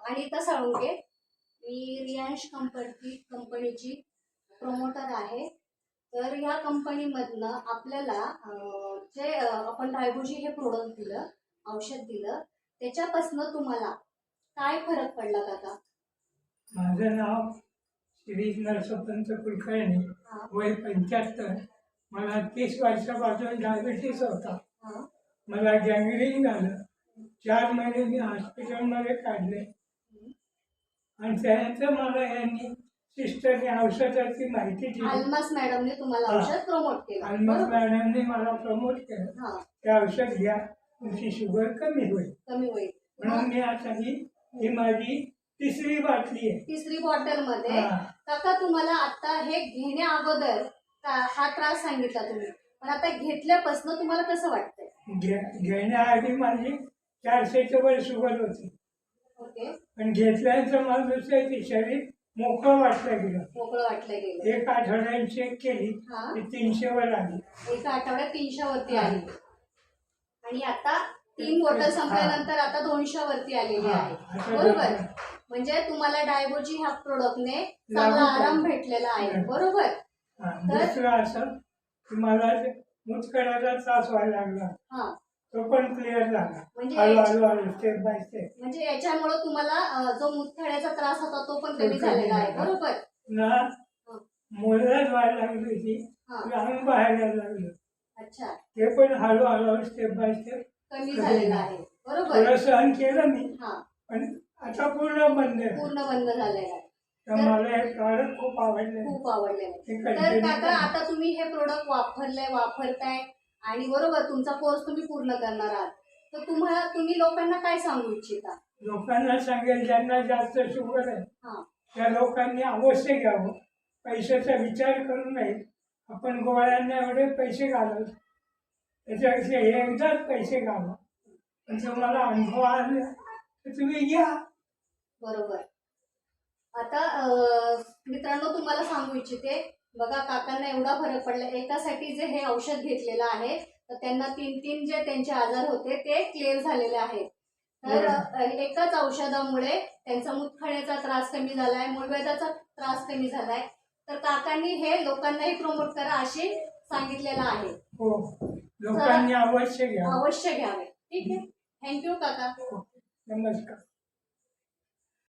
आणि इथं साळुंके, मी रियांश कंपनीची प्रमोटर आहे। तर ह्या कंपनीमधनं आपल्याला जे आपण डायबोजी हे प्रोडक्ट दिलं, औषध दिलं, त्याच्यापासून तुम्हाला काय फरक पडला काका? माझं नाव श्री नरसोपंत कुलकर्णी, वय 75। मला 30 वर्षापासून डायबिटीस होता। मला गँग्रीन झालं। 4 महिने मी हॉस्पिटलमध्ये काढले आणि त्यानंतर मला यांनी सिस्टरने औषधाची माहिती दिली। अल्मास मॅडमने तुम्हाला औषध प्रमोट केलं। अल्मास मॅडमने मला प्रमोट केलं, ते औषध घ्या, तुमची शुगर कमी होईल। म्हणून मी आता ही माझी तिसरी बाटली आहे। तिसरी बॉटल मध्ये काका तुम्हाला आता हे घेण्या अगोदर हा त्रास सांगितला तुम्ही, पण आता घेतल्यापासून तुम्हाला कसं वाटतंय? घेण्याआधी माझी 400च्या वर शुगर होती। ओके। पण घेतल्यानंतर माझं शरीर मोकळं वाटलं गेलं। एक आठवड्यात चेक केली, 300 वर आली। एका आठवड्यात 300 वरती आली आणि आता 3 बॉटल संपल्यानंतर आता 200 वरती आलेली आहे। बरोबर? म्हणजे तुम्हाला डायबोजी ह्या प्रोडक्टने चांगला आराम भेटलेला आहे। बरोबर? दुसरं असं की मला मुतखड्याचा त्रास व्हायला लागला, तो पण क्लिअर झाला। हळूहळू स्टेप बाय स्टेप। म्हणजे याच्यामुळे तुम्हाला जो मुतखड्याचा त्रास होता तो पण कमी झालेला आहे। बरोबर ना? मोळ्यात व्हायला लागली होती, अंग बाहेर यायला लागलं। अच्छा। ते पण हळूहळू स्टेप बाय स्टेप कमी झालेलं आहे। बरोबर? थोडं सहन केलं मी, पण आता पूर्ण बंद झालेलं आहे। तर मला हे प्रॉडक्ट खूप आवडले। तर काका आता तुम्ही हे प्रोडक्ट वापरताय आणि बरोबर तुमचा कोर्स तुम्ही पूर्ण करणार आहात, तर तुम्ही लोकांना काय सांगू इच्छिता? लोकांना सांगेल ज्यांना जास्त शुगर आहे त्या लोकांनी अवश्य घ्यावं। पैशाचा विचार करू नये। आपण गोळ्यांना एवढे पैसे घालवतो, त्याच्यापेक्षा एकदाच पैसे घालवा। पण तुम्हाला अनुभव आले तर तुम्ही घ्या। बरोबर। आता मित्रांनो तुम्हाला सांगू इच्छिते, बघा काकांना एवढा फरक पडला। एकासाठी जे हे औषध घेतलेलं आहे तर त्यांना 3 जे त्यांचे आजार होते ते क्लिअर झालेले आहेत। तर एकाच औषधामुळे त्यांचा मुतखड्याचा त्रास कमी झालाय, मूळव्याधाचा त्रास कमी झालाय। तर काकांनी हे लोकांनाही प्रमोट करा असे सांगितलेलं आहे। लोकांनी अवश्य घ्यावे। ठीक आहे। थँक्यू काका। नमस्कार।